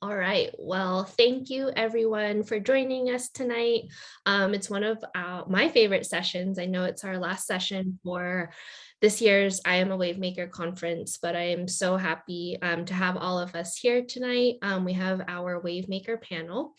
All right. Well, thank you everyone for joining us tonight. It's one of my favorite sessions. I know it's our last session for this year's I Am a Wavemaker conference, but I am so happy to have all of us here tonight. We have our Wavemaker panel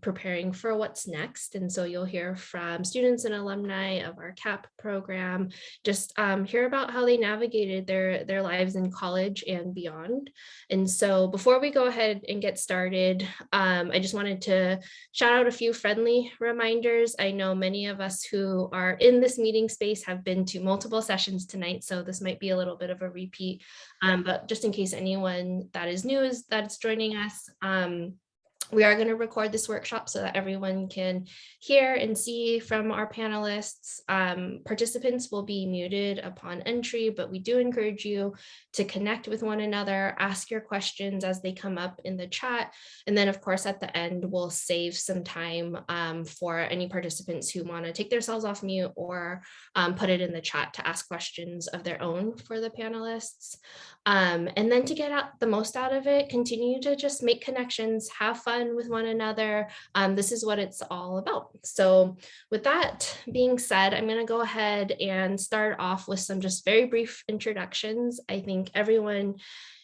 preparing for what's next. And so you'll hear from students and alumni of our CAP program, just hear about how they navigated their lives in college and beyond. And so before we go ahead and get started, I just wanted to shout out a few friendly reminders. I know many of us who are in this meeting space have been to multiple sessions tonight, so this might be a little bit of a repeat, but just in case anyone that is new that's joining us, we are going to record this workshop so that everyone can hear and see from our panelists. Participants will be muted upon entry, but we do encourage you to connect with one another, ask your questions as they come up in the chat. And then of course, at the end, we'll save some time for any participants who want to take themselves off mute or put it in the chat to ask questions of their own for the panelists. And then to get the most out of it, continue to just make connections, have fun with one another. This is what it's all about. So with that being said, I'm going to go ahead and start off with some just very brief introductions. I think everyone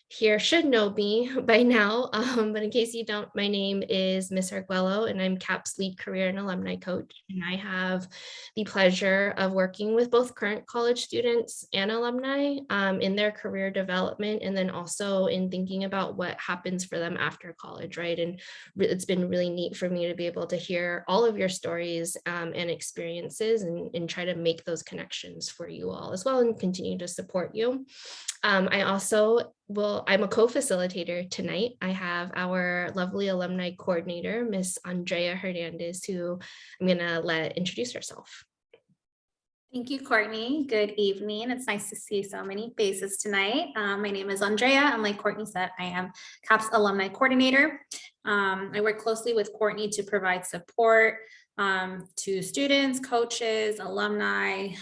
here should know me by now, but in case you don't, my name is Miss Arguello and I'm CAP's lead career and alumni coach. And I have the pleasure of working with both current college students and alumni in their career development, and then also in thinking about what happens for them after college, right? And it's been really neat for me to be able to hear all of your stories and experiences and try to make those connections for you all as well and continue to support you. I'm a co-facilitator tonight. I have our lovely alumni coordinator, Miss Andrea Hernandez, who I'm gonna let introduce herself. Thank you, Courtney. Good evening. It's nice to see so many faces tonight. My name is Andrea, and like Courtney said, I am CAP's alumni coordinator. I work closely with Courtney to provide support to students, coaches, alumni,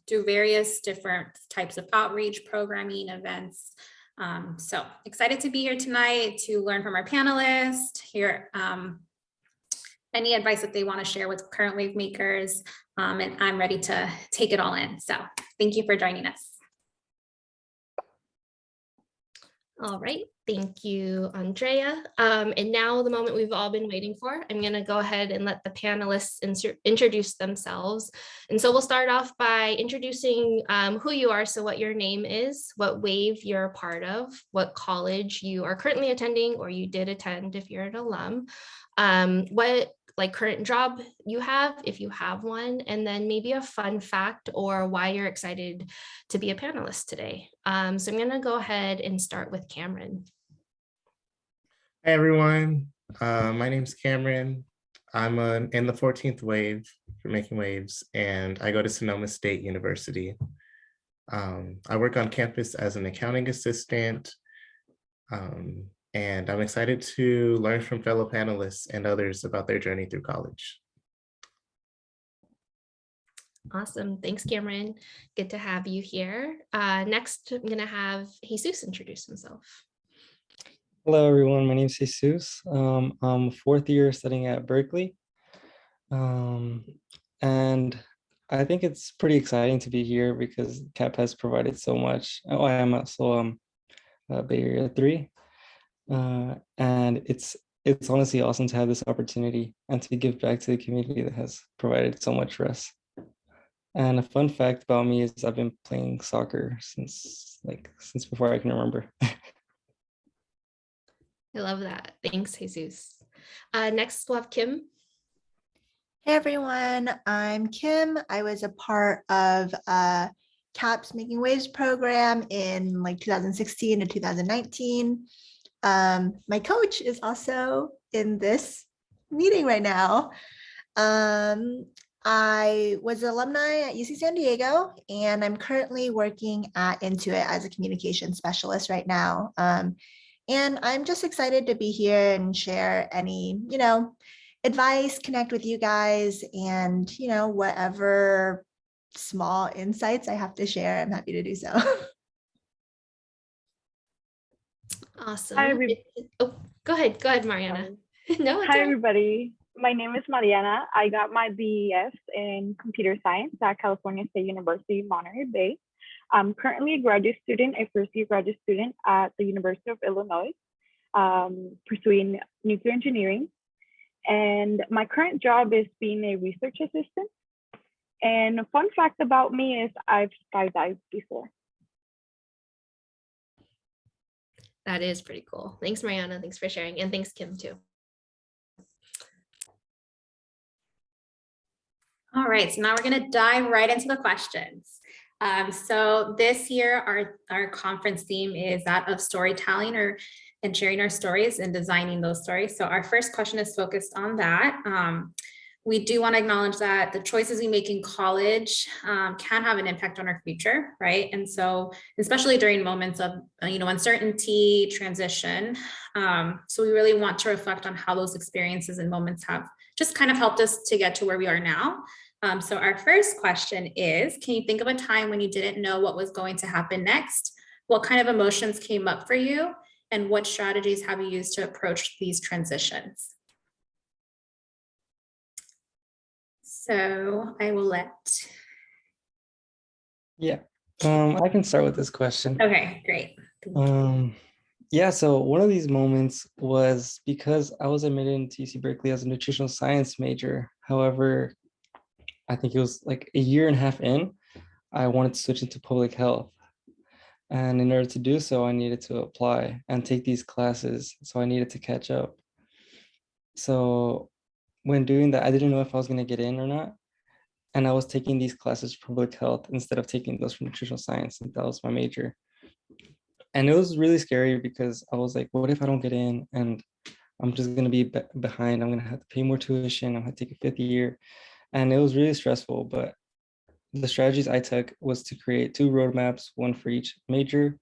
through various different types of outreach, programming, events. So excited to be here tonight to learn from our panelists, hear any advice that they want to share with current Wavemakers, and I'm ready to take it all in. So thank you for joining us. All right, thank you, Andrea. And now the moment we've all been waiting for, I'm gonna go ahead and let the panelists introduce themselves. And so we'll start off by introducing who you are, so what your name is, what wave you're a part of, what college you are currently attending or you did attend if you're an alum, what current job you have, if you have one, and then maybe a fun fact or why you're excited to be a panelist today. So I'm going to go ahead and start with Camryn. Hey everyone, my name's Camryn. I'm in the 14th wave for making waves, and I go to Sonoma State University. I work on campus as an accounting assistant. And I'm excited to learn from fellow panelists and others about their journey through college. Awesome. Thanks, Camryn. Good to have you here. Next, I'm going to have Jesus introduce himself. Hello, everyone. My name is Jesus. I'm fourth year studying at Berkeley. And I think it's pretty exciting to be here because CAP has provided so much. Oh, I am also Bay Area 3. And it's honestly awesome to have this opportunity and to give back to the community that has provided so much for us. And a fun fact about me is I've been playing soccer since before I can remember. I love that. Thanks, Jesus. Next, we'll have Kim. Hey everyone, I'm Kim. I was a part of CAP's Making Waves program in 2016 to 2019. My coach is also in this meeting right now. I was an alumni at UC San Diego, and I'm currently working at Intuit as a communication specialist right now. And I'm just excited to be here and share any, advice, connect with you guys, and, whatever small insights I have to share, I'm happy to do so. Awesome. Hi, Oh, go ahead, Mariana. No, it's Hi, all right. everybody. My name is Mariana. I got my BES in computer science at California State University, Monterey Bay. I'm currently a graduate student, a first-year graduate student at the University of Illinois, pursuing nuclear engineering. And my current job is being a research assistant. And a fun fact about me is I've skydived before. That is pretty cool. Thanks, Mariana. Thanks for sharing. And thanks, Kim, too. All right, so now we're going to dive right into the questions. So this year, our conference theme is that of storytelling and sharing our stories and designing those stories. So our first question is focused on that. We do want to acknowledge that the choices we make in college can have an impact on our future, right? And so, especially during moments of uncertainty, transition. So we really want to reflect on how those experiences and moments have just kind of helped us to get to where we are now. So our first question is, can you think of a time when you didn't know what was going to happen next? What kind of emotions came up for you? And what strategies have you used to approach these transitions? So I will let. Yeah, I can start with this question. Okay, great. Yeah, so one of these moments was because I was admitted into UC Berkeley as a nutritional science major. However, I think it was like a year and a half in, I wanted to switch into public health. And in order to do so, I needed to apply and take these classes. So I needed to catch up. So when doing that, I didn't know if I was going to get in or not. And I was taking these classes for public health instead of taking those for nutritional science. And that was my major. And it was really scary because I was like, what if I don't get in and I'm just going to be behind? I'm going to have to pay more tuition. I'm going to take a 5th year. And it was really stressful. But the strategies I took was to create 2 roadmaps, one for each major,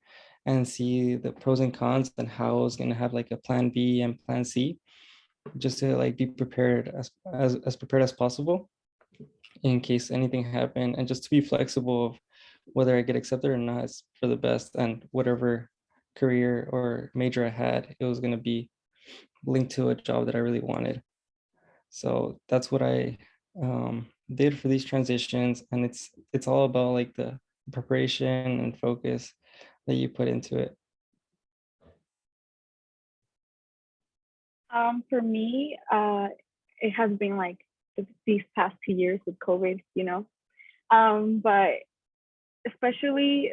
and see the pros and cons and how I was going to have like a plan B and plan C, just to like be prepared as prepared as possible in case anything happened, and just to be flexible of whether I get accepted or not is for the best, and whatever career or major I had, it was going to be linked to a job that I really wanted. So that's what I did for these transitions, and it's all about like the preparation and focus that you put into it. For me, it has been like these past 2 years with COVID, but especially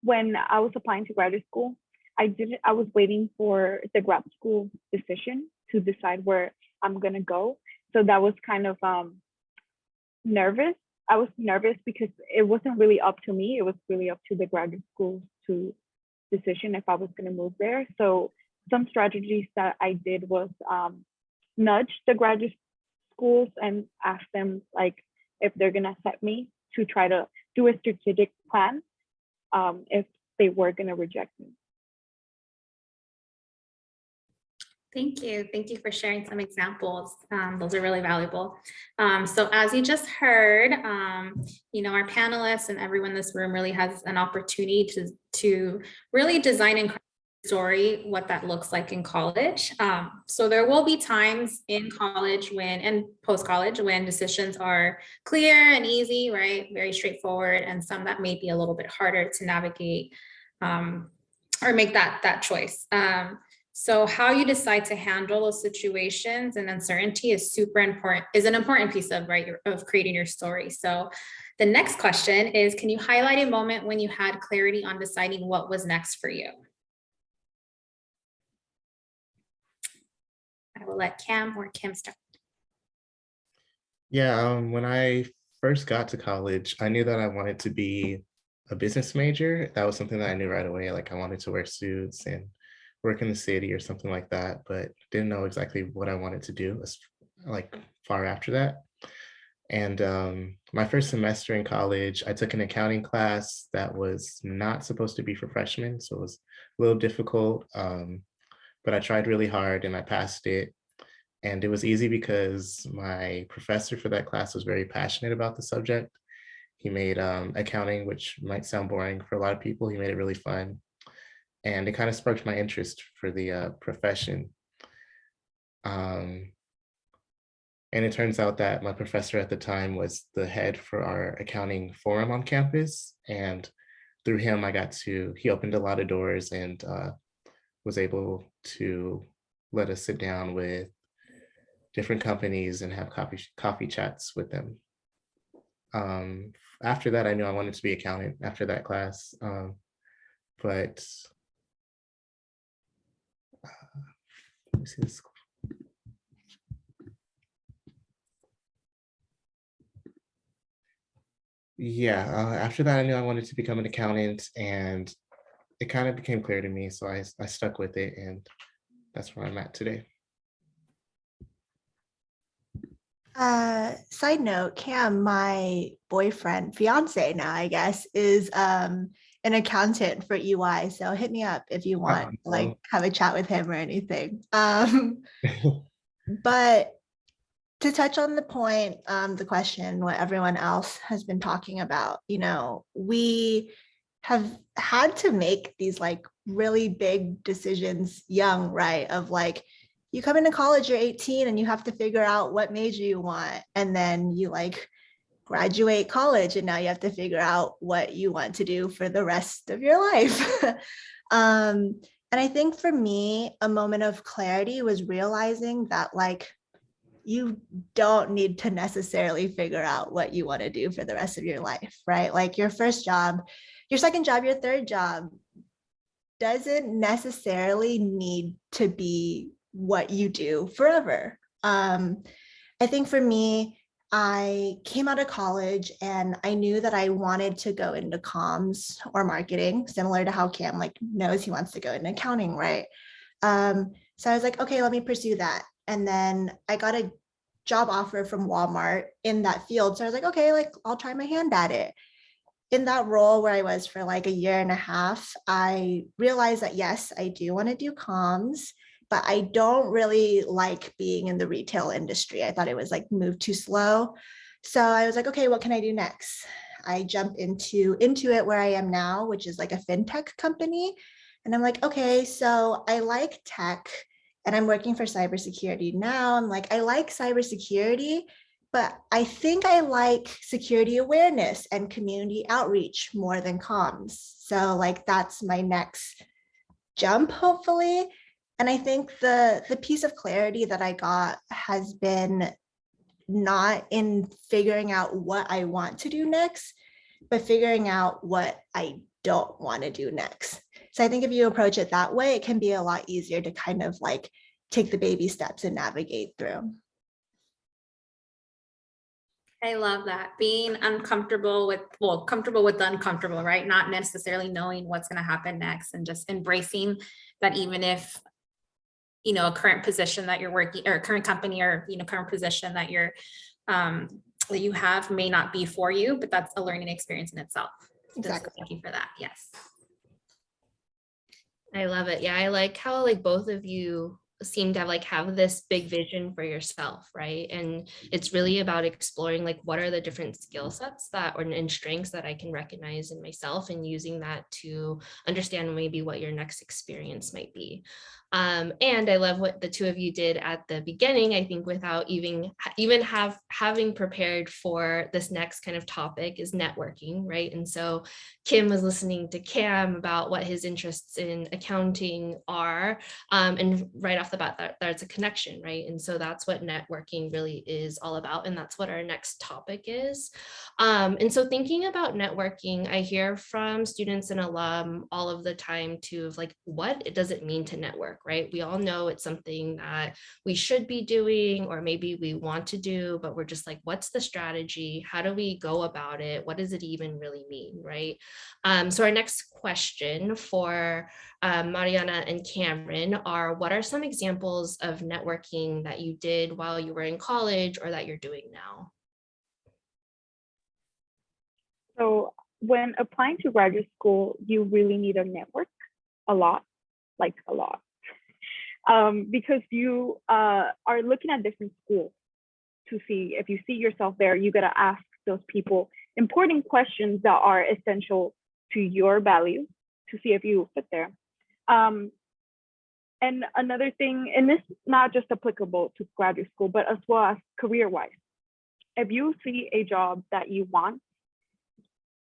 when I was applying to graduate school, I was waiting for the grad school decision to decide where I'm gonna go. So that was kind of nervous. I was nervous because it wasn't really up to me. It was really up to the graduate school to decision if I was gonna move there. So some strategies that I did was nudge the graduate schools and ask them like if they're gonna accept me, to try to do a strategic plan if they were gonna reject me. Thank you. Thank you for sharing some examples. Those are really valuable. So as you just heard, our panelists and everyone in this room really has an opportunity to really design and story what that looks like in college. So there will be times in college and post-college when decisions are clear and easy, right? Very straightforward, and some that may be a little bit harder to navigate or make that choice. So how you decide to handle those situations and uncertainty is an important piece of creating your story. So the next question is, can you highlight a moment when you had clarity on deciding what was next for you? I will let Cam or Kim start. Yeah, when I first got to college, I knew that I wanted to be a business major. That was something that I knew right away. Like I wanted to wear suits and work in the city or something like that, but didn't know exactly what I wanted to do like far after that. And my first semester in college, I took an accounting class that was not supposed to be for freshmen. So it was a little difficult, but I tried really hard and I passed it. And it was easy because my professor for that class was very passionate about the subject. He made accounting, which might sound boring for a lot of people, he made it really fun. and it kind of sparked my interest for the profession. And it turns out that my professor at the time was the head for our accounting forum on campus. And through him, he opened a lot of doors and was able to let us sit down with different companies and have coffee chats with them. After that, I knew I wanted to be accountant after that class. But let me see this. Yeah, after that, I knew I wanted to become an accountant, and it kind of became clear to me. So I stuck with it, and that's where I'm at today. Side note, Cam, my fiance now, I guess, is an accountant for EY. So hit me up if you want, like, have a chat with him or anything. But to touch on the point, the question, what everyone else has been talking about, we have had to make these like really big decisions young, right? Of like, you come into college, you're 18 and you have to figure out what major you want. And then you like graduate college and now you have to figure out what you want to do for the rest of your life. And I think for me, a moment of clarity was realizing that like, you don't need to necessarily figure out what you want to do for the rest of your life, right? Like your first job, your second job, your third job doesn't necessarily need to be what you do forever. I think for me, I came out of college and I knew that I wanted to go into comms or marketing, similar to how Cam like knows he wants to go into accounting, right? So I was like, okay, let me pursue that. And then I got a job offer from Walmart in that field. So I was like, okay, like I'll try my hand at it. In that role where I was for like a year and a half, I realized that yes, I do want to do comms, but I don't really like being in the retail industry. I thought it was like moved too slow. So I was like, okay, what can I do next? I jumped into it where I am now, which is like a fintech company. And I'm like, okay, so I like tech and I'm working for cybersecurity now. I'm like, I like cybersecurity, but I think I like security awareness and community outreach more than comms. So like, that's my next jump, hopefully. And I think the piece of clarity that I got has been not in figuring out what I want to do next, but figuring out what I don't want to do next. So I think if you approach it that way, it can be a lot easier to kind of like take the baby steps and navigate through. I love that. Being comfortable with the uncomfortable, right? Not necessarily knowing what's going to happen next and just embracing that, even if, a current position that you're working or current company or, current position that that you have may not be for you, but that's a learning experience in itself. Exactly. So thank you for that. Yes. I love it. Yeah, I like how like both of you seem to have this big vision for yourself, right? And it's really about exploring like what are the different skill sets and strengths that I can recognize in myself and using that to understand maybe what your next experience might be. And I love what the two of you did at the beginning. I think without even having prepared for this next kind of topic is networking, right? And so Kim was listening to Cam about what his interests in accounting are, and right off the bat, there's a connection, right? And so that's what networking really is all about, and that's what our next topic is. And so thinking about networking, I hear from students and alum all of the time too, of like, what does it mean to network, right? We all know it's something that we should be doing, or maybe we want to do, but we're just like, what's the strategy? How do we go about it? What does it even really mean, right? So our next question for Mariana and Camryn are, what are some examples of networking that you did while you were in college or that you're doing now? So when applying to graduate school, you really need a network a lot, like a lot. Because you are looking at different schools to see if you see yourself there. You got to ask those people important questions that are essential to your value to see if you fit there. Um, and another thing, and this is not just applicable to graduate school, but as well as career-wise. If you see a job that you want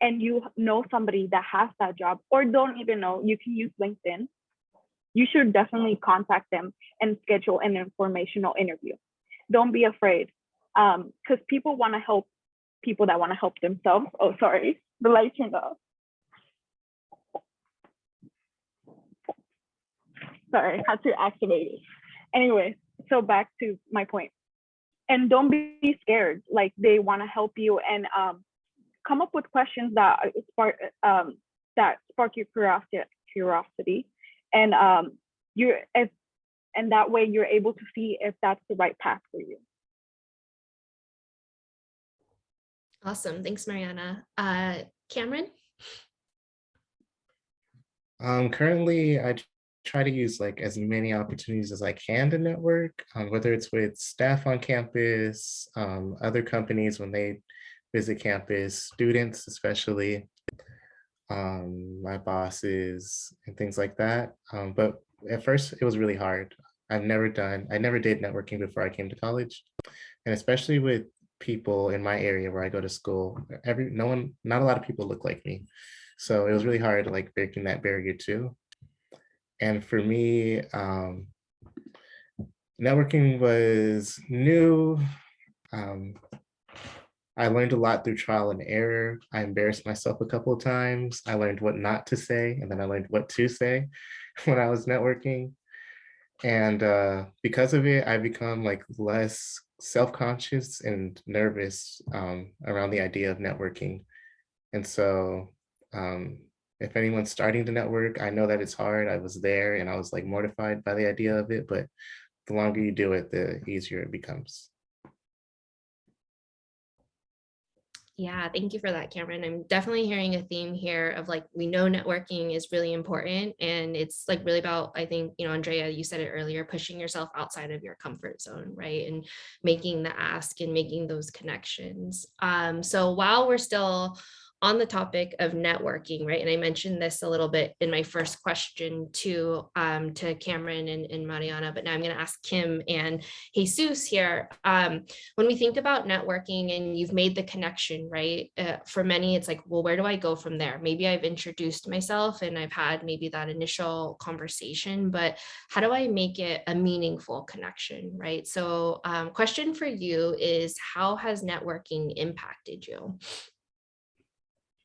and you know somebody that has that job, or don't even know, you can use LinkedIn. You should definitely contact them and schedule an informational interview. Don't be afraid, because people want to help people that want to help themselves. Oh, sorry, the light turned off. Sorry, had to activate it. Anyway, so back to my point. And don't be scared. Like, they want to help you, and come up with questions that spark your curiosity, and and that way you're able to see if that's the right path for you. Awesome. Thanks, Mariana. Camryn? Currently, I try to use like as many opportunities as I can to network, whether it's with staff on campus, other companies when they visit campus, students especially, my bosses and things like that. But at first it was really hard. I never did networking before I came to college. And especially with people in my area where I go to school, not a lot of people look like me. So it was really hard like breaking that barrier too. And for me, networking was new. I learned a lot through trial and error. I embarrassed myself a couple of times. I learned what not to say, and then I learned what to say when I was networking. And because of it, I become like less self-conscious and nervous around the idea of networking. And so if anyone's starting to network, I know that it's hard. I was there and I was like mortified by the idea of it, but the longer you do it, the easier it becomes. Yeah, thank you for that, Camryn. I'm definitely hearing a theme here of like, we know networking is really important, and it's like really about, I think, Andrea, you said it earlier, pushing yourself outside of your comfort zone, right? And making the ask and making those connections. So while we're still on the topic of networking, right? And I mentioned this a little bit in my first question to Camryn and Mariana, but now I'm going to ask Kim and Jesus here. When we think about networking and you've made the connection, right? For many, it's like, well, where do I go from there? Maybe I've introduced myself and I've had maybe that initial conversation, but how do I make it a meaningful connection, right? So question for you is, how has networking impacted you?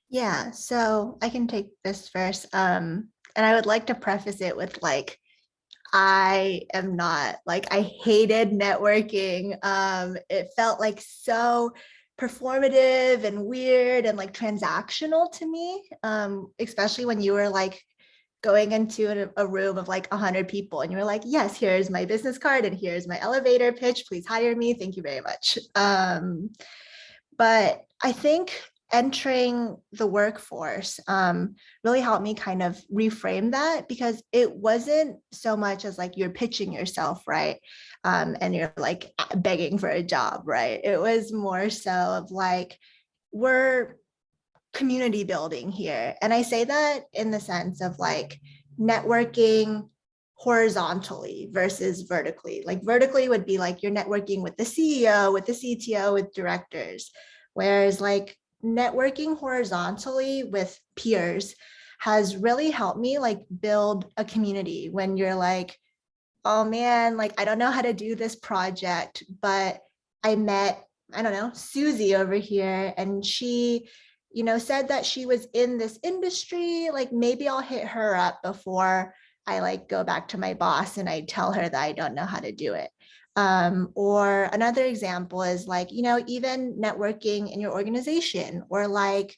Yeah, so I can take this first. And I would like to preface it with like, I am not like, I hated networking. It felt like so performative and weird and like transactional to me, especially when you were like going into a room of like 100 people and you were like, yes, here's my business card and here's my elevator pitch, please hire me, thank you very much. But I think entering the workforce really helped me kind of reframe that, because it wasn't so much as like you're pitching yourself, right? And you're like begging for a job, right? It was more so of like, we're community building here. And I say that in the sense of like networking horizontally versus vertically. Like vertically would be like you're networking with the CEO, with the CTO, with directors. Whereas like networking horizontally with peers has really helped me like build a community when you're like, oh man, like I don't know how to do this project, but I met, I don't know, Susie over here, and she, said that she was in this industry, like maybe I'll hit her up before I like go back to my boss and I tell her that I don't know how to do it. Or another example is like, even networking in your organization or like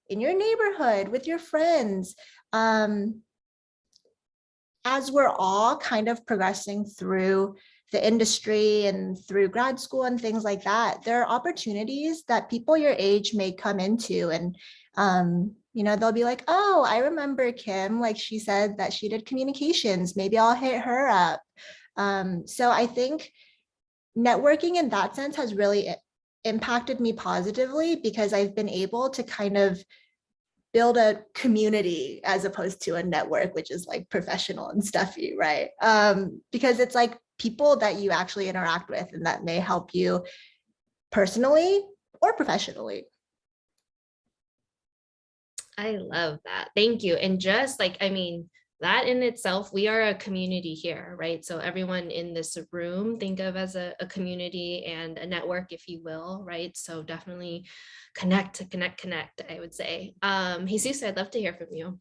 in your neighborhood with your friends. As we're all kind of progressing through the industry and through grad school and things like that, there are opportunities that people your age may come into, and they'll be like, oh, I remember Kim, like she said that she did communications, maybe I'll hit her up. So I think networking in that sense has really impacted me positively, because I've been able to kind of build a community as opposed to a network, which is like professional and stuffy, right? Because it's like people that you actually interact with and that may help you personally or professionally. I love that. Thank you. And just like, I mean, that in itself, we are a community here, right? So everyone in this room, think of as a community and a network, if you will, right? So definitely connect, I would say. Jesus, I'd love to hear from you.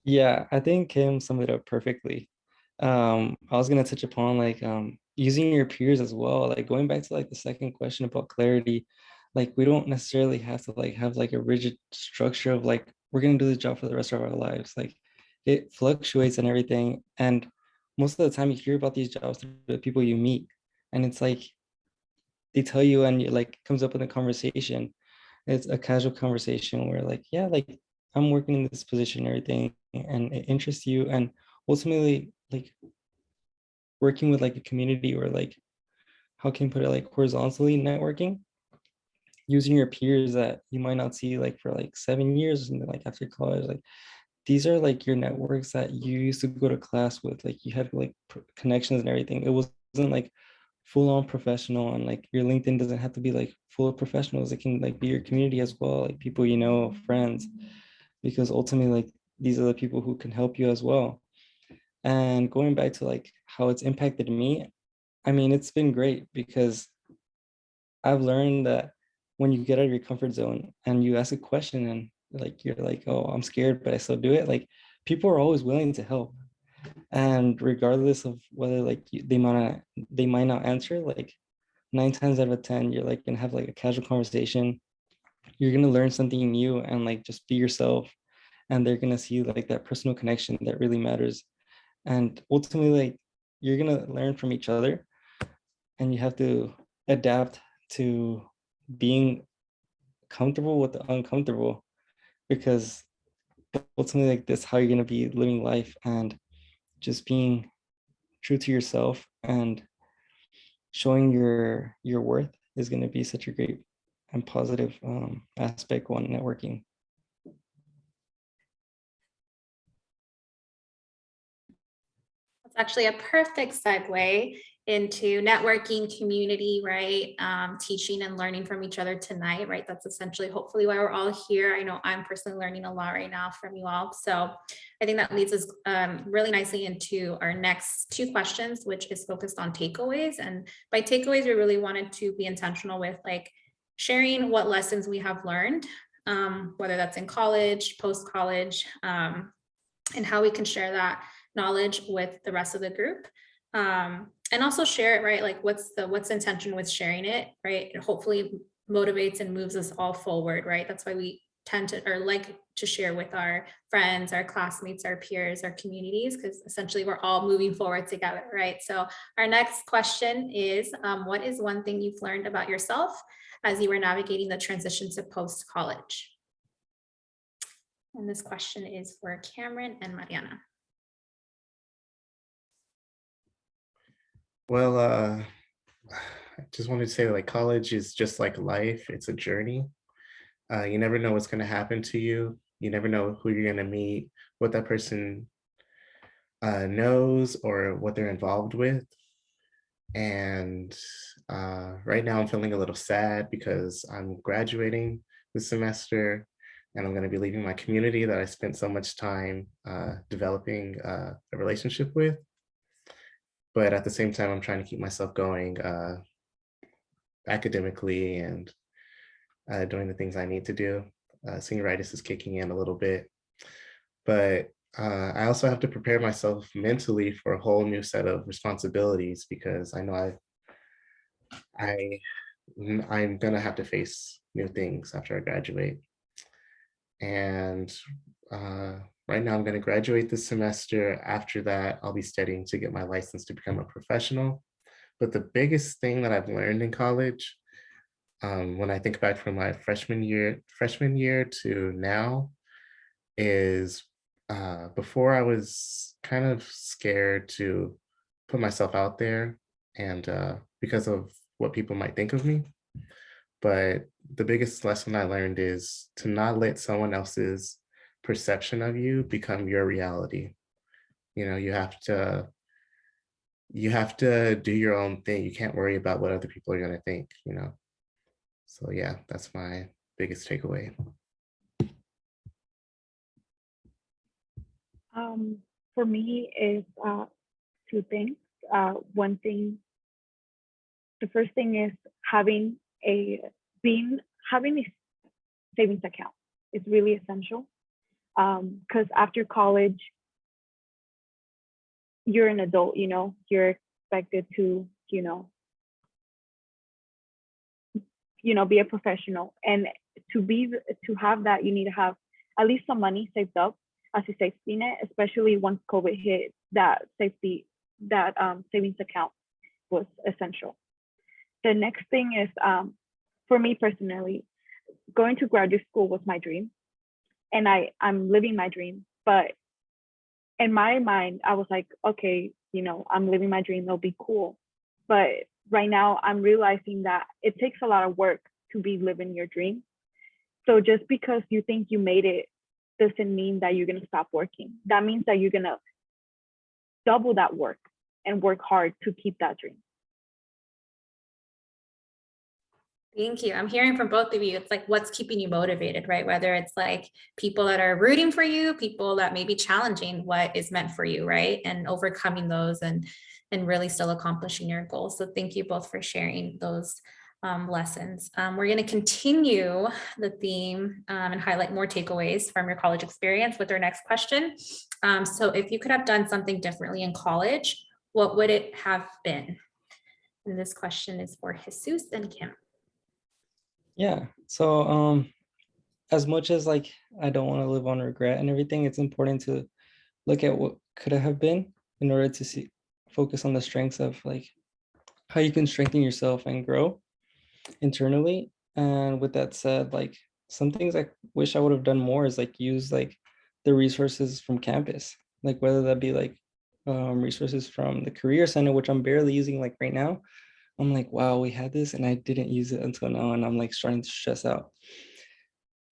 Yeah, I think Kim summed it up perfectly. I was gonna touch upon like using your peers as well. Like going back to like the second question about clarity, like we don't necessarily have to like have like a rigid structure of like we're gonna do this job for the rest of our lives. Like it fluctuates and everything. And most of the time you hear about these jobs through the people you meet. And it's like they tell you and it like comes up in a conversation. It's a casual conversation where like, yeah, like I'm working in this position and everything, and it interests you. And ultimately, like working with like a community or like, how can you put it, like horizontally networking, using your peers that you might not see like for like 7 years and then like after college, like these are like your networks that you used to go to class with, like you had like connections and everything. It wasn't like full on professional, and like your LinkedIn doesn't have to be like full of professionals. It can like be your community as well, like people you know, friends, because ultimately like these are the people who can help you as well. And going back to like how it's impacted me, I mean, it's been great because I've learned that when you get out of your comfort zone and you ask a question and like you're like, oh, I'm scared, but I still do it. Like people are always willing to help. And regardless of whether like they might not answer, like 9 times out of 10, you're like gonna have like a casual conversation. You're gonna learn something new and like just be yourself. And they're gonna see like that personal connection that really matters. And ultimately, like you're gonna learn from each other, and you have to adapt to being comfortable with the uncomfortable, because ultimately like this how you're going to be living life, and just being true to yourself and showing your worth is going to be such a great and positive aspect on networking. That's actually a perfect segue into networking, community, right? Teaching and learning from each other tonight, right? That's essentially hopefully why we're all here. I know I'm personally learning a lot right now from you all. So I think that leads us really nicely into our next two questions, which is focused on takeaways. And by takeaways, we really wanted to be intentional with like sharing what lessons we have learned, whether that's in college, post-college, and how we can share that knowledge with the rest of the group, and also share it, right? Like what's the intention with sharing it, right? It hopefully motivates and moves us all forward, right? That's why we tend to or like to share with our friends, our classmates, our peers, our communities, because essentially we're all moving forward together, right? So our next question is, what is one thing you've learned about yourself as you were navigating the transition to post-college? And this question is for Camryn and Mariana. Well, I just wanted to say like college is just like life. It's a journey. You never know what's going to happen to you. You never know who you're going to meet, what that person knows or what they're involved with. And right now I'm feeling a little sad because I'm graduating this semester and I'm going to be leaving my community that I spent so much time developing a relationship with. But at the same time, I'm trying to keep myself going academically and doing the things I need to do. Senioritis is kicking in a little bit, but I also have to prepare myself mentally for a whole new set of responsibilities because I know I'm gonna have to face new things after I graduate. And right now I'm gonna graduate this semester. After that, I'll be studying to get my license to become a professional. But the biggest thing that I've learned in college, when I think back from my freshman year to now, is before I was kind of scared to put myself out there, and because of what people might think of me. But the biggest lesson I learned is to not let someone else's perception of you become your reality. You know, you have to do your own thing. You can't worry about what other people are going to think, you know. So yeah, that's my biggest takeaway. For me is two things. One thing, the first thing is having a savings account is really essential. Because after college, you're an adult, you know, you're expected to, be a professional. And to have that, you need to have at least some money saved up as a safety net, especially once COVID hit. That savings account was essential. The next thing is, for me personally, going to graduate school was my dream, and I'm living my dream. But in my mind, I was like, okay, I'm living my dream. It'll be cool. But right now, I'm realizing that it takes a lot of work to be living your dream. So just because you think you made it doesn't mean that you're gonna stop working. That means that you're gonna double that work and work hard to keep that dream. Thank you. I'm hearing from both of you. It's like, what's keeping you motivated, right? Whether it's like people that are rooting for you, people that may be challenging what is meant for you, right? And overcoming those and really still accomplishing your goals. So thank you both for sharing those lessons. We're going to continue the theme and highlight more takeaways from your college experience with our next question. So if you could have done something differently in college, what would it have been? And this question is for Jesus and Kim. Yeah, so as much as like I don't want to live on regret and everything, it's important to look at what could have been in order to focus on the strengths of like how you can strengthen yourself and grow internally. And with that said, like some things I wish I would have done more is like use like the resources from campus, like whether that be like resources from the career center, which I'm barely using like right now. I'm like, wow, we had this and I didn't use it until now, and I'm like starting to stress out.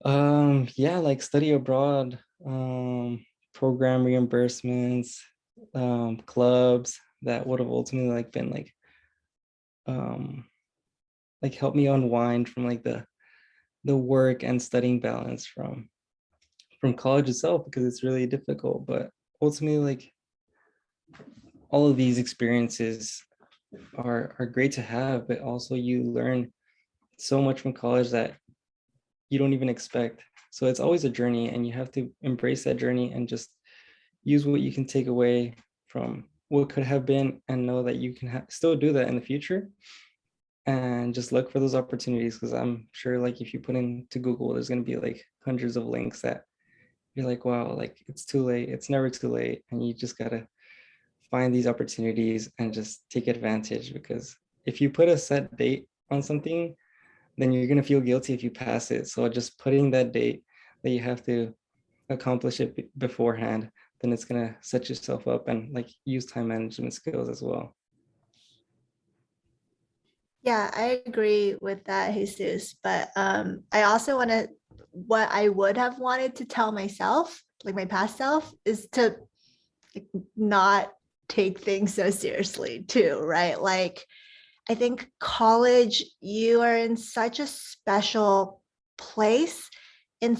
Yeah, like study abroad, program reimbursements, clubs that would have ultimately like been like help me unwind from like the work and studying balance from college itself, because it's really difficult. But ultimately, like all of these experiences are great to have, but also you learn so much from college that you don't even expect. So it's always a journey, and you have to embrace that journey and just use what you can take away from what could have been, and know that you can still do that in the future, and just look for those opportunities. Because I'm sure like if you put into Google, there's going to be like hundreds of links that you're like, wow, like it's too late. It's never too late. And you just got to find these opportunities and just take advantage, because if you put a set date on something, then you're going to feel guilty if you pass it. So just putting that date that you have to accomplish it beforehand, then it's going to set yourself up and like use time management skills as well. Yeah, I agree with that, Jesus. But I also what I would have wanted to tell myself, like my past self, is to like, not take things so seriously too, right? Like, I think college, you are in such a special place, in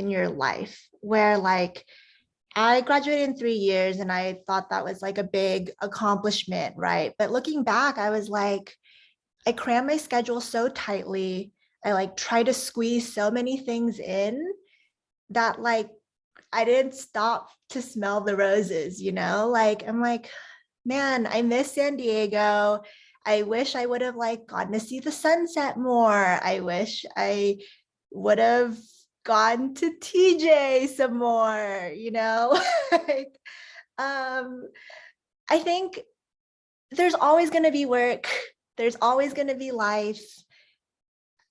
your life, where like I graduated in 3 years and I thought that was like a big accomplishment, right? But looking back, I was like, I crammed my schedule so tightly. I like try to squeeze so many things in that like I didn't stop to smell the roses, Like I'm like, man, I miss San Diego. I wish I would have like gotten to see the sunset more. I wish I would have gone to TJ some more, like, I think there's always going to be work. There's always going to be life.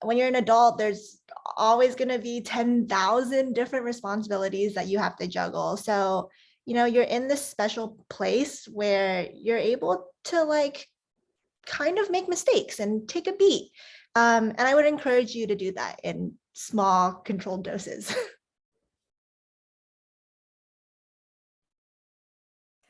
When you're an adult, there's always going to be 10,000 different responsibilities that you have to juggle. So, you're in this special place where you're able to like kind of make mistakes and take a beat. And I would encourage you to do that in small controlled doses.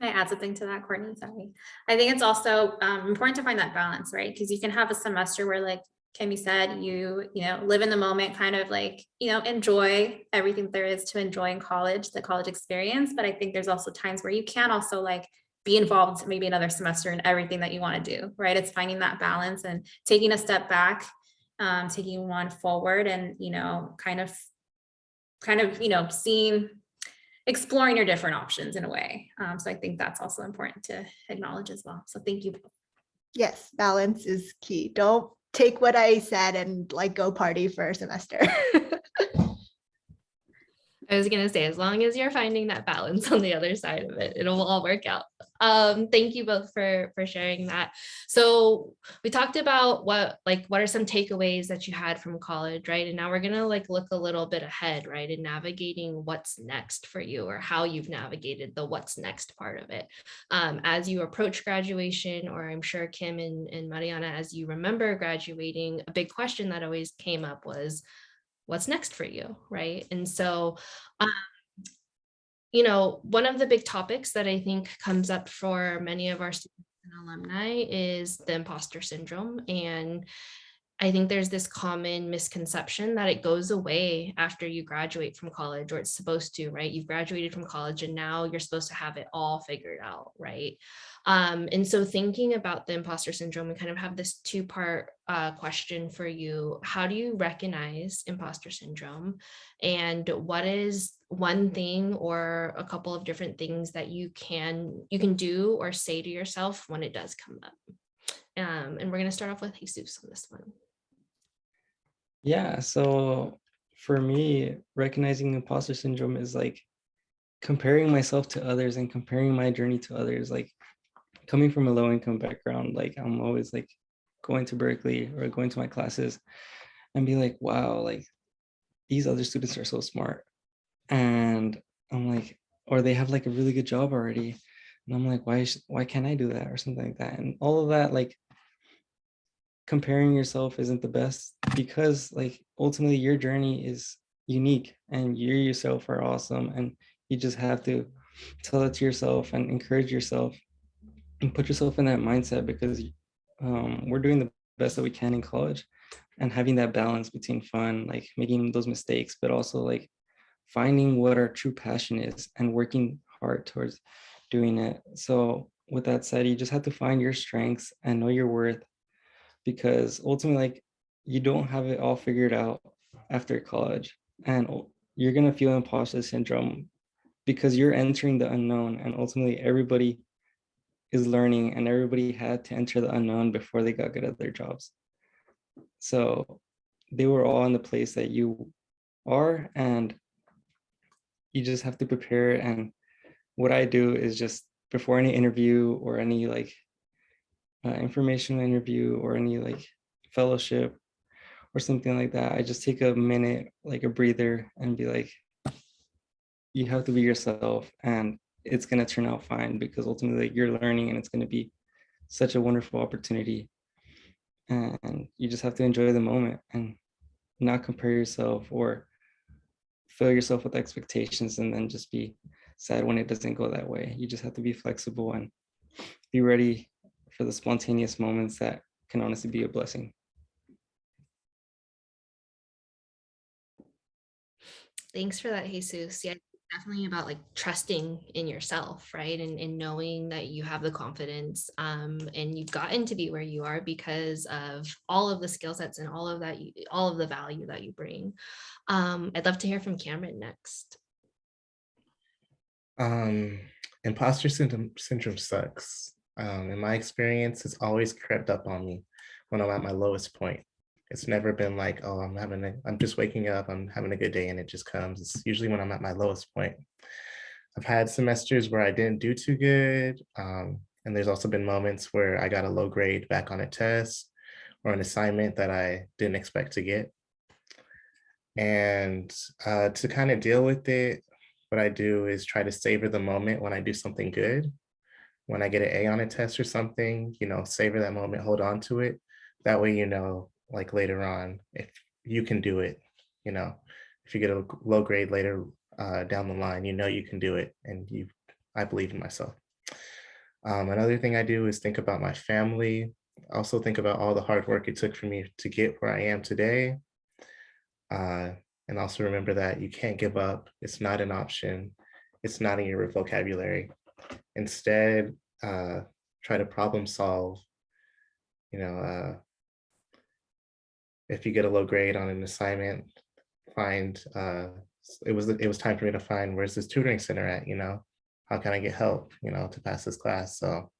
Can I add something to that, Courtney? Sorry. I think it's also important to find that balance, right? Because you can have a semester where, like Kimmy said, you know, live in the moment, kind of like, you know, enjoy everything there is to enjoy in college, the college experience. But I think there's also times where you can also like be involved maybe another semester in everything that you want to do, right? It's finding that balance and taking a step back, taking one forward, and, you know, kind of, you know, exploring your different options in a way. So I think that's also important to acknowledge as well. So thank you. Yes, balance is key. Don't take what I said and like go party for a semester. I was gonna say, as long as you're finding that balance on the other side of it, it'll all work out. Thank you both for sharing that. So we talked about what are some takeaways that you had from college, right? And now we're gonna like look a little bit ahead, right? And navigating what's next for you, or how you've navigated the what's next part of it. As you approach graduation, or I'm sure Kim and Mariana, as you remember graduating, a big question that always came up was, what's next for you, right? And so, you know, one of the big topics that I think comes up for many of our students and alumni is the imposter syndrome. And I think there's this common misconception that it goes away after you graduate from college, or it's supposed to, right? You've graduated from college and now you're supposed to have it all figured out, right? And so thinking about the imposter syndrome, we kind of have this two-part question for you. How do you recognize imposter syndrome? And what is one thing or a couple of different things that you can do or say to yourself when it does come up? And we're going to start off with Jesus on this one. Yeah, so for me, recognizing imposter syndrome is like comparing myself to others and comparing my journey to others. Like coming from a low income background, like I'm always like going to Berkeley or going to my classes and be like, wow, like these other students are so smart. And I'm like, or they have like a really good job already. And I'm like, why can't I do that, or something like that? And all of that, like comparing yourself isn't the best, because like ultimately your journey is unique and you yourself are awesome, and you just have to tell it to yourself and encourage yourself and put yourself in that mindset, because we're doing the best that we can in college, and having that balance between fun, like making those mistakes, but also like finding what our true passion is and working hard towards doing it. So with that said, you just have to find your strengths and know your worth, because ultimately, like, you don't have it all figured out after college, and you're gonna feel imposter syndrome because you're entering the unknown, and ultimately everybody is learning and everybody had to enter the unknown before they got good at their jobs. So they were all in the place that you are, and you just have to prepare. And what I do is just before any interview or any like informational interview or any like fellowship or something like that, I just take a minute, like a breather, and be like, you have to be yourself and it's going to turn out fine, because ultimately you're learning and it's going to be such a wonderful opportunity. And you just have to enjoy the moment and not compare yourself or fill yourself with expectations and then just be sad when it doesn't go that way. You just have to be flexible and be ready for the spontaneous moments that can honestly be a blessing. Thanks for that, Jesus. Yeah, definitely about like trusting in yourself, right? And knowing that you have the confidence and you've gotten to be where you are because of all of the skill sets and all of that, all of the value that you bring. I'd love to hear from Camryn next. Imposter syndrome sucks. In my experience, it's always crept up on me when I'm at my lowest point. It's never been like, oh, I'm just waking up, I'm having a good day and it just comes. It's usually when I'm at my lowest point. I've had semesters where I didn't do too good. And there's also been moments where I got a low grade back on a test or an assignment that I didn't expect to get. And to kind of deal with it, what I do is try to savor the moment when I do something good. When I get an A on a test or something, savor that moment, hold on to it. That way, like later on, if you can do it, if you get a low grade later down the line, you can do it. And I believe in myself. Another thing I do is think about my family. I also think about all the hard work it took for me to get where I am today. And also remember that you can't give up. It's not an option. It's not in your vocabulary. Instead, try to problem solve. You know, if you get a low grade on an assignment, find, it was time for me to find, where's this tutoring center at, you know? How can I get help, you know, to pass this class? So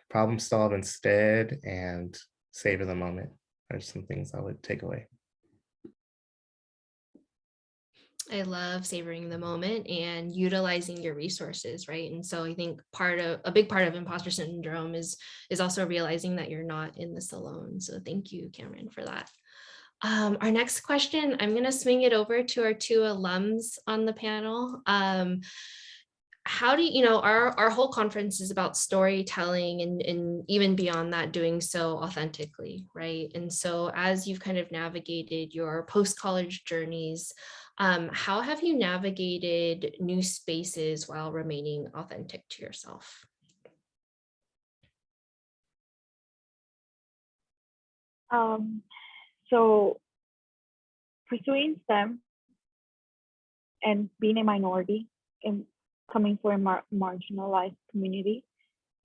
problem solve instead and savor the moment are some things I would take away. I love savoring the moment and utilizing your resources, right? And so I think a big part of imposter syndrome is also realizing that you're not in this alone. So thank you, Camryn, for that. Our next question, I'm going to swing it over to our two alums on the panel. How do you know, our whole conference is about storytelling and even beyond that, doing so authentically, right? And so as you've kind of navigated your post-college journeys, how have you navigated new spaces while remaining authentic to yourself? So pursuing STEM and being a minority and coming from a marginalized community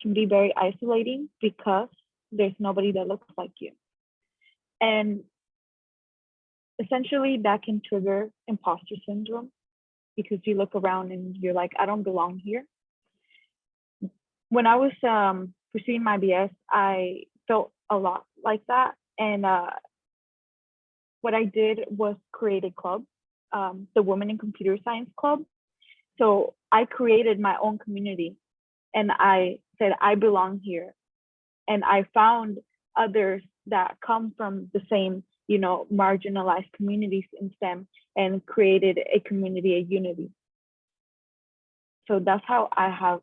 can be very isolating because there's nobody that looks like you. And essentially that can trigger imposter syndrome because you look around and you're like, I don't belong here. When I was pursuing my BS, I felt a lot like that. And what I did was create a club, the Women in Computer Science Club. So I created my own community and I said, I belong here. And I found others that come from the same, you know, marginalized communities in STEM and created a community, a unity. So that's how I have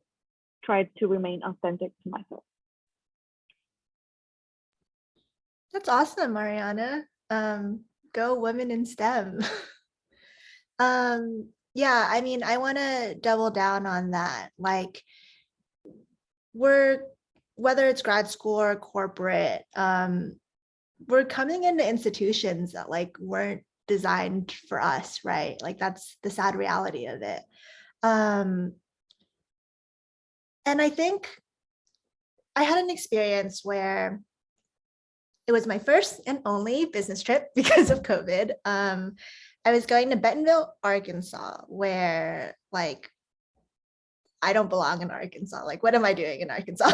tried to remain authentic to myself. That's awesome, Mariana. Go women in STEM. Yeah, I mean, I want to double down on that. Like, whether it's grad school or corporate, we're coming into institutions that like weren't designed for us, right? Like that's the sad reality of it. And I think I had an experience where it was my first and only business trip because of COVID. I was going to Bentonville, Arkansas, where like I don't belong in Arkansas. Like, what am I doing in Arkansas?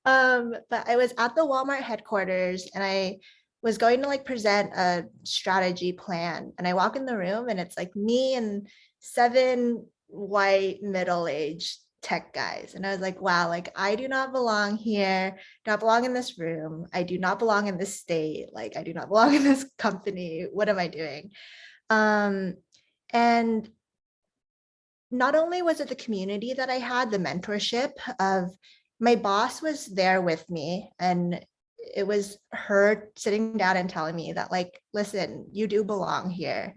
But I was at the Walmart headquarters and I was going to like present a strategy plan. And I walk in the room and it's like me and 7 white middle-aged tech guys. And I was like, wow, like I do not belong here, do not belong in this room. I do not belong in this state. Like I do not belong in this company. What am I doing? And not only was it the community that I had, the mentorship of my boss was there with me, and it was her sitting down and telling me that like, listen, you do belong here.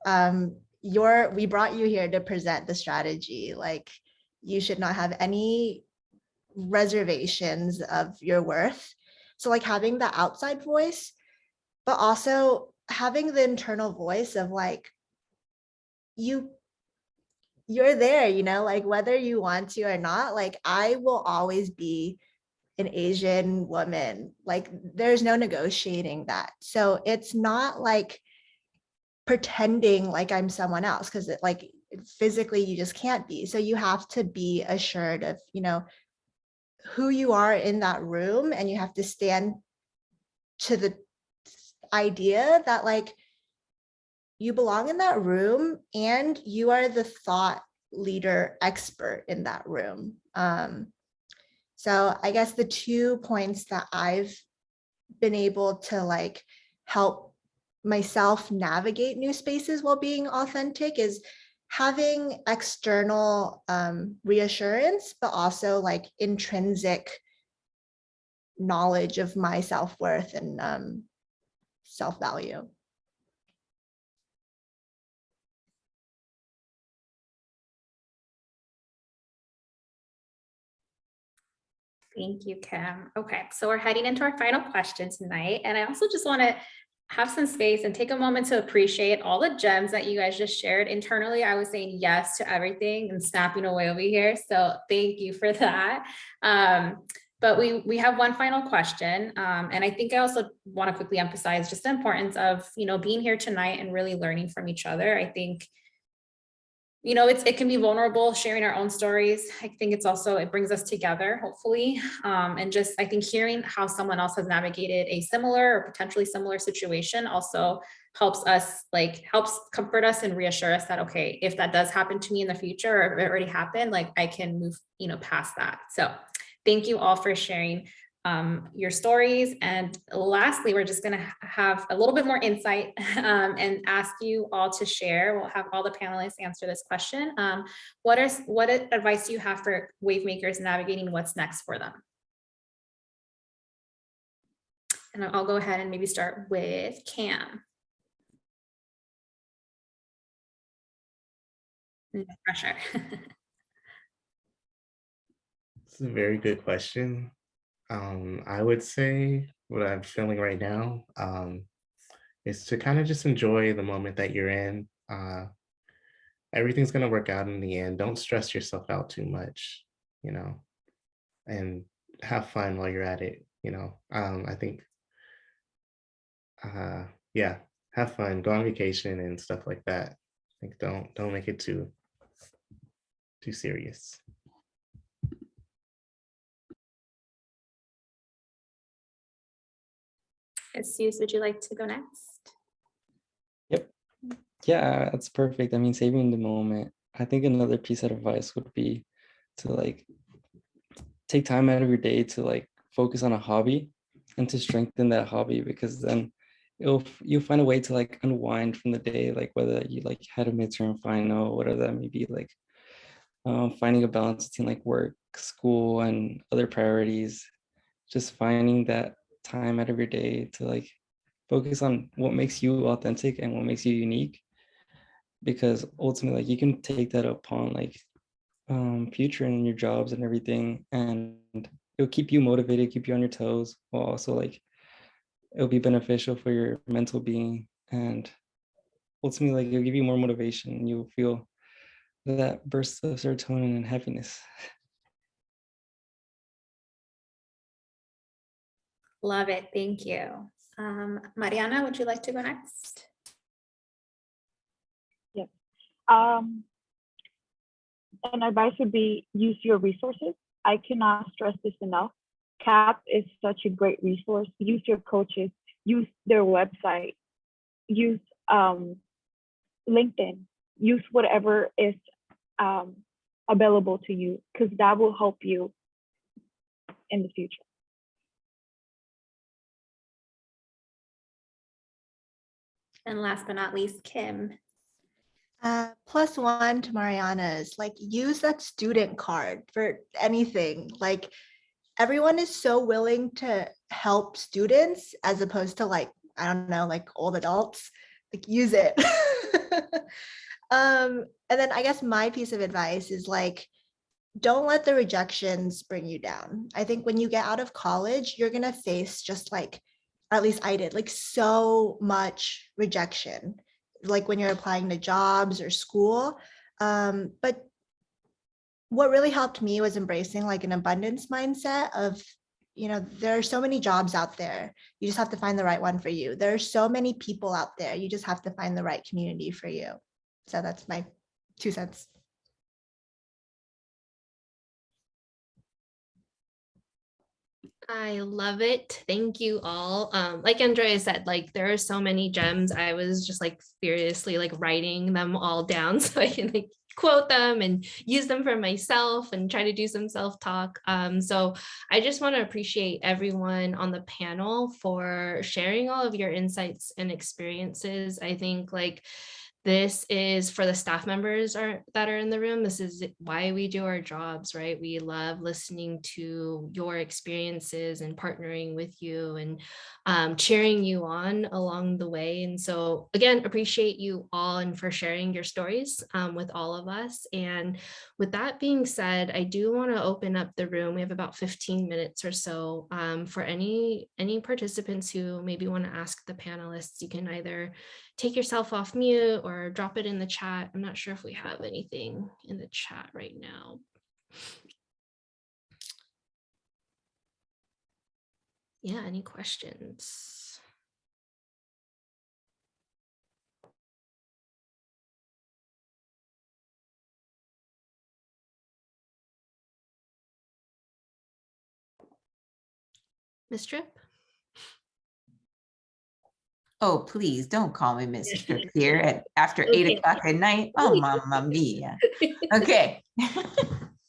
We brought you here to present the strategy. Like you should not have any reservations of your worth. So like having the outside voice, but also having the internal voice of like, you're there, you know, like whether you want to or not, like I will always be an Asian woman. Like there's no negotiating that. So it's not like pretending like I'm someone else, because it like physically you just can't be. So you have to be assured of, you know, who you are in that room, and you have to stand to the idea that like you belong in that room and you are the thought leader expert in that room. So I guess the 2 points that I've been able to like help myself navigate new spaces while being authentic is having external reassurance, but also like intrinsic knowledge of my self-worth and self-value. Thank you, Kim. Okay, so we're heading into our final question tonight. And I also just want to have some space and take a moment to appreciate all the gems that you guys just shared. Internally, I was saying yes to everything and snapping away over here. So thank you for that. But we have one final question. And I think I also want to quickly emphasize just the importance of, being here tonight and really learning from each other. I think, it can be vulnerable sharing our own stories. I think it brings us together, hopefully. And just, I think hearing how someone else has navigated a similar or potentially similar situation also helps comfort us and reassure us that, okay, if that does happen to me in the future, or if it already happened, I can move, past that. So thank you all for sharing your stories. And lastly, we're just going to have a little bit more insight and ask you all to share. We'll have all the panelists answer this question. What advice do you have for WaveMakers navigating what's next for them? And I'll go ahead and maybe start with Cam. No pressure. It's a very good question. I would say what I'm feeling right now is to kind of just enjoy the moment that you're in. Everything's going to work out in the end. Don't stress yourself out too much, and have fun while you're at it. I think, yeah, have fun, go on vacation and stuff like that. I think don't make it too serious. Jesus, would you like to go next? Yep. Yeah, that's perfect. I mean, saving the moment. I think another piece of advice would be to take time out of your day to focus on a hobby and to strengthen that hobby, because then you'll find a way to unwind from the day, whether you had a midterm final, whatever that may be, finding a balance between work, school, and other priorities. Just finding that time out of your day to focus on what makes you authentic and what makes you unique, because ultimately you can take that upon future in your jobs and everything, and it'll keep you motivated, keep you on your toes, while also it'll be beneficial for your mental being, and ultimately it'll give you more motivation and you'll feel that burst of serotonin and happiness. Love it. Thank you. Mariana, would you like to go next? Yes. An advice would be use your resources. I cannot stress this enough. CAP is such a great resource. Use your coaches, use their website, use LinkedIn, use whatever is available to you, because that will help you in the future. And last but not least, Kim. +1 to Mariana's, use that student card for anything. Everyone is so willing to help students as opposed to I don't know, old adults. Use it. And then I guess my piece of advice is don't let the rejections bring you down. I think when you get out of college, you're gonna face just or at least I did, so much rejection, when you're applying to jobs or school. But what really helped me was embracing an abundance mindset of, there are so many jobs out there. You just have to find the right one for you. There are so many people out there. You just have to find the right community for you. So that's my 2 cents. I love it. Thank you all. Like Andrea said, there are so many gems. I was just furiously writing them all down so I can quote them and use them for myself and try to do some self-talk. So I just want to appreciate everyone on the panel for sharing all of your insights and experiences. I think this is for the staff members that are in the room. This is why we do our jobs, right? We love listening to your experiences and partnering with you and cheering you on along the way. And so again, appreciate you all and for sharing your stories with all of us. And with that being said, I do want to open up the room. We have about 15 minutes or so for any participants who maybe want to ask the panelists. You can either take yourself off mute or drop it in the chat. I'm not sure if we have anything in the chat right now. Yeah, any questions? Ms. Tripp? Oh, please don't call me Miss Tripp here after Okay. 8 o'clock at night. Oh, mamma mia. Okay.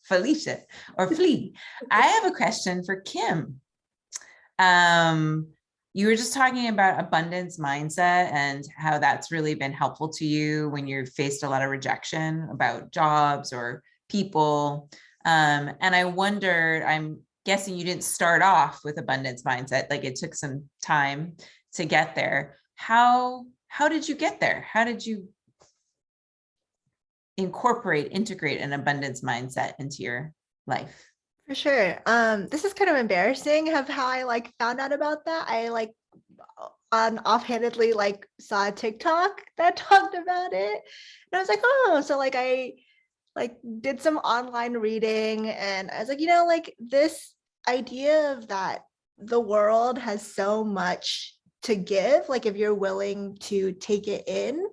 Felicia or Flea. I have a question for Kim. You were just talking about abundance mindset and how that's really been helpful to you when you've faced a lot of rejection about jobs or people. And I wondered, I'm guessing you didn't start off with abundance mindset, like it took some time to get there. How did you get there? How did you integrate an abundance mindset into your life? For sure. This is kind of embarrassing of how I like found out about that. I like offhandedly like saw a TikTok that talked about it. And I was like, oh, so like I like did some online reading and I was like, like this idea of that the world has so much to give, like if you're willing to take it in,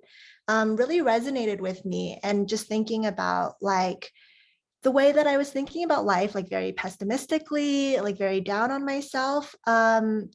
really resonated with me. And just thinking about like the way that I was thinking about life, like very pessimistically, like very down on myself. When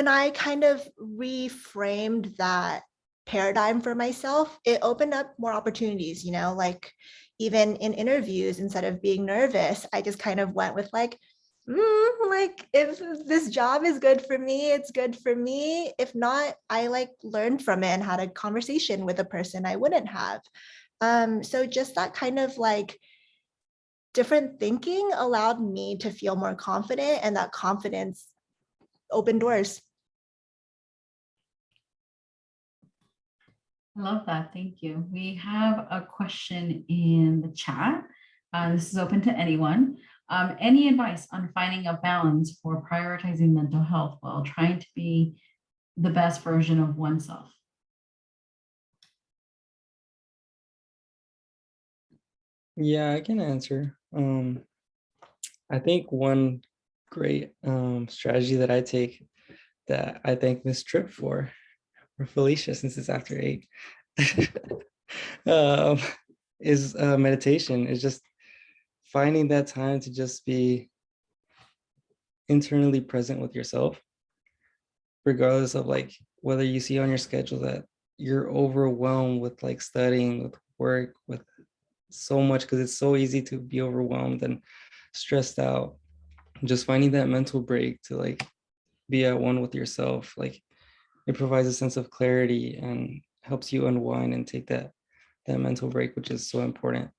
I kind of reframed that paradigm for myself, it opened up more opportunities, like even in interviews, instead of being nervous, I just kind of went with like, like if this job is good for me, it's good for me. If not, I like learned from it and had a conversation with a person I wouldn't have. So just that kind of like different thinking allowed me to feel more confident, and that confidence opened doors. I love that. Thank you. We have a question in the chat. This is open to anyone. Any advice on finding a balance for prioritizing mental health while trying to be the best version of oneself? Yeah, I can answer. I think one great strategy that I take that I thank Miss Tripp for, or Felicia, since it's after 8, is meditation. Is just finding that time to just be internally present with yourself, regardless of like whether you see on your schedule that you're overwhelmed with like studying, with work, with so much, because it's so easy to be overwhelmed and stressed out. Just finding that mental break to like be at one with yourself, like it provides a sense of clarity and helps you unwind and take that mental break, which is so important.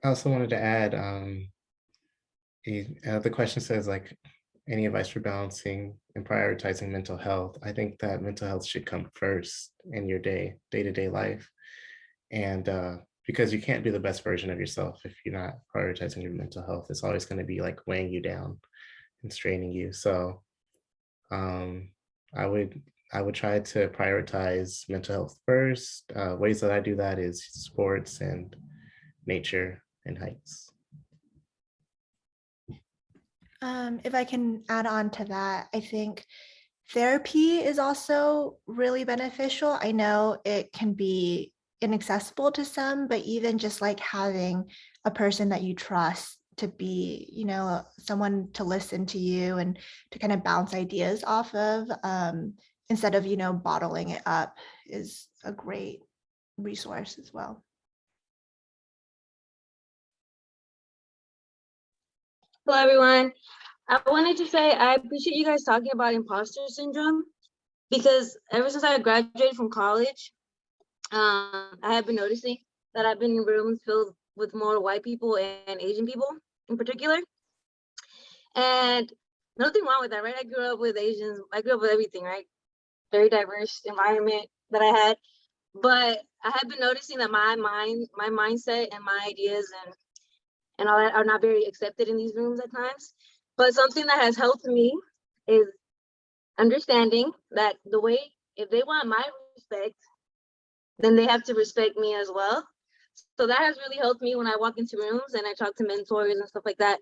I also wanted to add, the question says like, any advice for balancing and prioritizing mental health? I think that mental health should come first in your day-to-day life. And because you can't be the best version of yourself if you're not prioritizing your mental health. It's always going to be like weighing you down and straining you. So I would try to prioritize mental health first. Ways that I do that is sports and nature and hikes. If I can add on to that, I think therapy is also really beneficial. I know it can be inaccessible to some, but even just like having a person that you trust to be, someone to listen to you and to kind of bounce ideas off of, instead of, bottling it up, is a great resource as well. Hello, everyone. I wanted to say I appreciate you guys talking about imposter syndrome because ever since I graduated from college, I have been noticing that I've been in rooms filled with more white people and Asian people in particular. And nothing wrong with that, right? I grew up with Asians. I grew up with everything, right? Very diverse environment that I had. But I have been noticing that my mindset and my ideas and all that are not very accepted in these rooms at times. But something that has helped me is understanding that if they want my respect, then they have to respect me as well. So that has really helped me when I walk into rooms and I talk to mentors and stuff like that.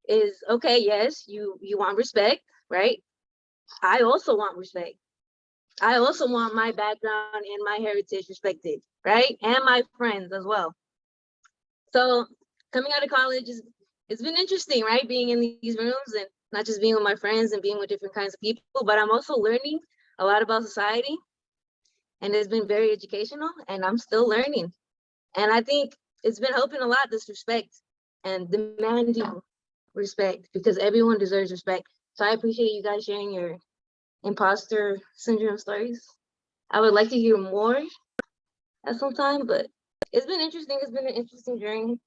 Is okay, yes, you want respect, right? I also want respect. I also want my background and my heritage respected, right? And my friends as well. So coming out of college it's been interesting, right? Being in these rooms and not just being with my friends and being with different kinds of people, but I'm also learning a lot about society. And it's been very educational and I'm still learning. And I think it's been helping a lot, this respect and demanding respect, because everyone deserves respect. So I appreciate you guys sharing your imposter syndrome stories. I would like to hear more at some time, but it's been interesting. It's been an interesting journey,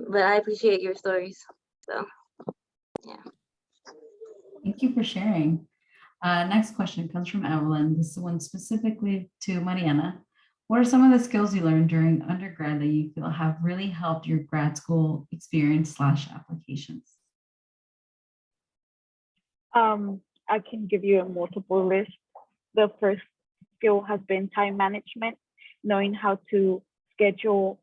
but I appreciate your stories. So, yeah. Thank you for sharing. Next question comes from Evelyn. This one specifically to Mariana. What are some of the skills you learned during undergrad that you feel have really helped your grad school experience / applications? I can give you a multiple list. The first skill has been time management, knowing how to schedule,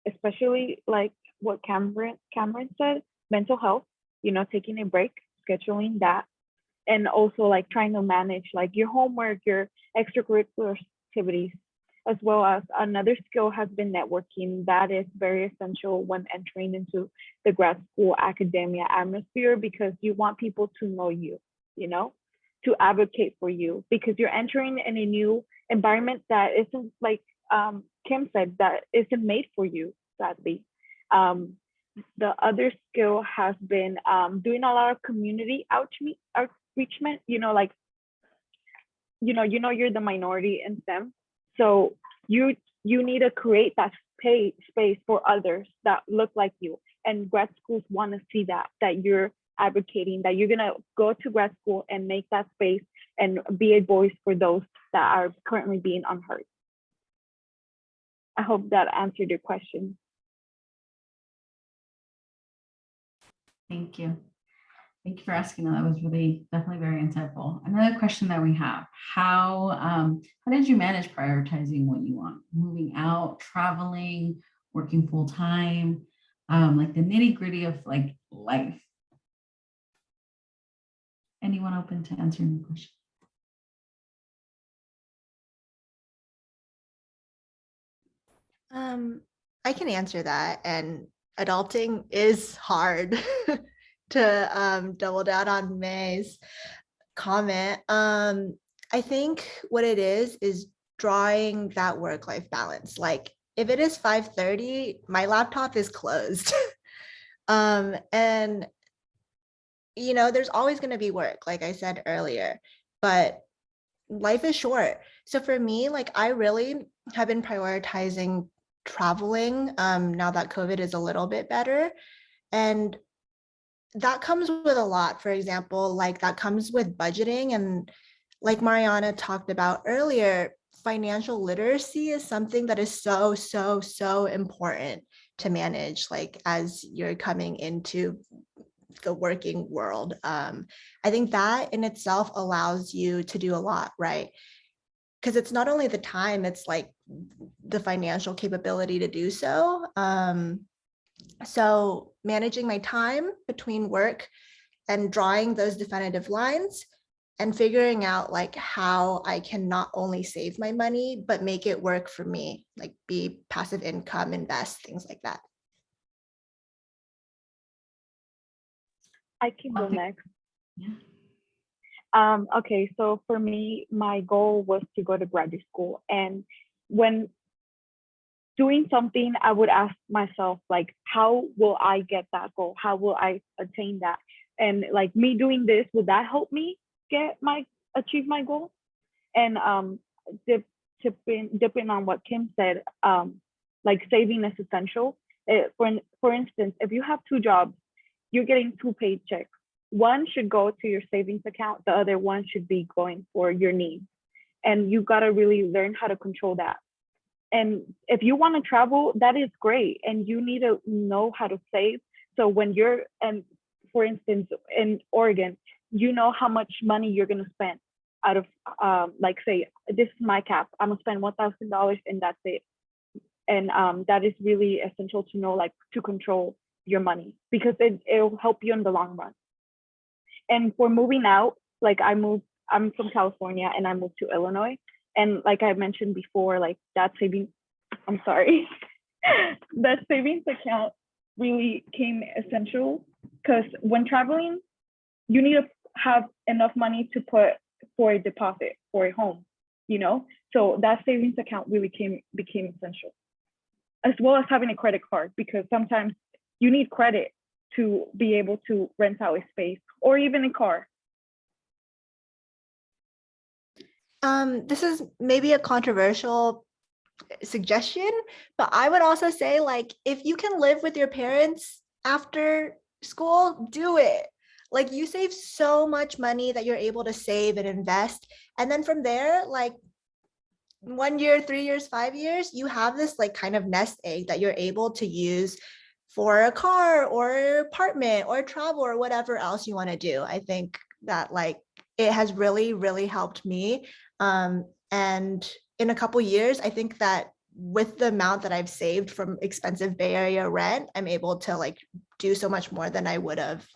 especially like what Camryn said, mental health, taking a break, scheduling that, and also like trying to manage like your homework, your extracurricular activities, as well as another skill has been networking. That is very essential when entering into the grad school academia atmosphere, because you want people to know you, to advocate for you, because you're entering in a new environment that isn't, like Kim said, that isn't made for you, sadly. The other skill has been doing a lot of community outreachment, like, you're the minority in STEM. So you need to create that space for others that look like you. And grad schools want to see that you're advocating, that you're going to go to grad school and make that space and be a voice for those that are currently being unheard. I hope that answered your question. Thank you. Thank you for asking that. That was really definitely very insightful. Another question that we have, how did you manage prioritizing what you want? Moving out, traveling, working full time, like the nitty gritty of like life. Anyone open to answering the question? I can answer that. And adulting is hard. To double down on May's comment, I think what it is drawing that work-life balance. Like if it is 5:30, my laptop is closed. And there's always going to be work, like I said earlier, but life is short. So for me, like I really have been prioritizing traveling now that COVID is a little bit better. And that comes with a lot. For example, like that comes with budgeting. And like Mariana talked about earlier, financial literacy is something that is so, so, so important to manage, like as you're coming into the working world. I think that in itself allows you to do a lot, right? Because it's not only the time, it's like the financial capability to do so. So managing my time between work and drawing those definitive lines and figuring out like how I can not only save my money, but make it work for me, like be passive income, invest, things like that. I can go next. Yeah. Okay, so for me, my goal was to go to graduate school. And when doing something, I would ask myself, like, how will I get that goal? How will I attain that? And like me doing this, would that help me achieve my goal? And dipping on what Kim said, like saving is essential. For instance, if you have 2 jobs, you're getting 2 paychecks. One should go to your savings account. The other one should be going for your needs. And you got to really learn how to control that. And if you want to travel, that is great. And you need to know how to save. So when you're, and for instance, in Oregon, you know how much money you're going to spend out of, like, say, this is my cap. I'm going to spend $1,000 and that's it. And that is really essential to know, like, to control your money, because it'll help you in the long run. And for moving out, like I'm from California and I moved to Illinois. And like I mentioned before, like that savings account really came essential, because when traveling, you need to have enough money to put for a deposit for a home, you know? So that savings account really became essential, as well as having a credit card, because sometimes you need credit to be able to rent out a space or even a car. This is maybe a controversial suggestion, but I would also say, like, if you can live with your parents after school, do it. Like, you save so much money that you're able to save and invest. And then from there, like 1 year, 3 years, 5 years, you have this like kind of nest egg that you're able to use for a car or apartment or travel or whatever else you want to do. I think that like it has really, really helped me. And in a couple years, I think that with the amount that I've saved from expensive Bay Area rent, I'm able to like do so much more than I would have.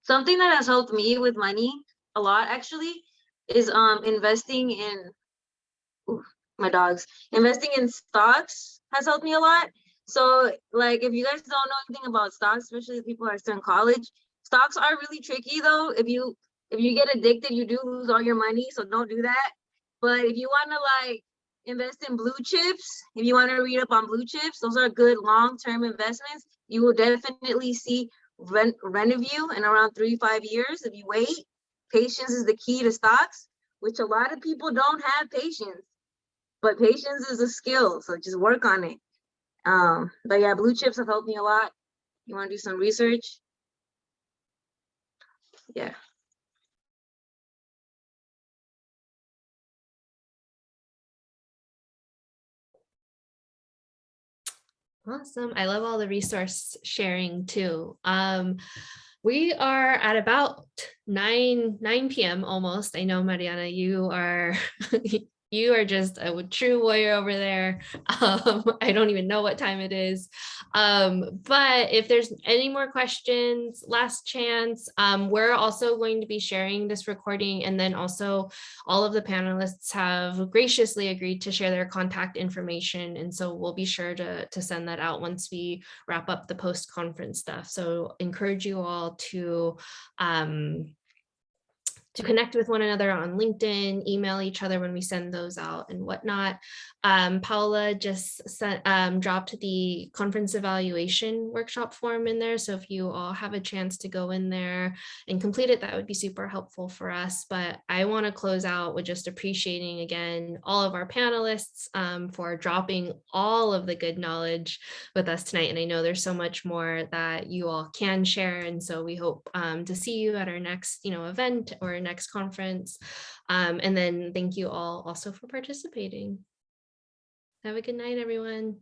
Something that has helped me with money a lot actually is investing in investing in stocks has helped me a lot. So like, if you guys don't know anything about stocks, especially if people are still in college, stocks are really tricky though. If you get addicted, you do lose all your money, so don't do that. But if you want to like invest in blue chips, if you want to read up on blue chips, those are good long-term investments. You will definitely see revenue in around 3-5 years if you wait. Patience is the key to stocks, which a lot of people don't have patience, but patience is a skill, so just work on it. But yeah, blue chips have helped me a lot. You want to do some research? Yeah. Awesome. I love all the resource sharing too. We are at about 9 p.m. almost. I know, Mariana, you are you are just a true warrior over there. I don't even know what time it is. But if there's any more questions, last chance. We're also going to be sharing this recording, and then also all of the panelists have graciously agreed to share their contact information. And so we'll be sure to send that out once we wrap up the post-conference stuff. So encourage you all to connect with one another on LinkedIn, email each other when we send those out and whatnot. Paula just dropped the conference evaluation workshop form in there. So if you all have a chance to go in there and complete it, that would be super helpful for us. But I want to close out with just appreciating again all of our panelists for dropping all of the good knowledge with us tonight. And I know there's so much more that you all can share. And so we hope to see you at our next event or next conference. And then thank you all also for participating. Have a good night, everyone.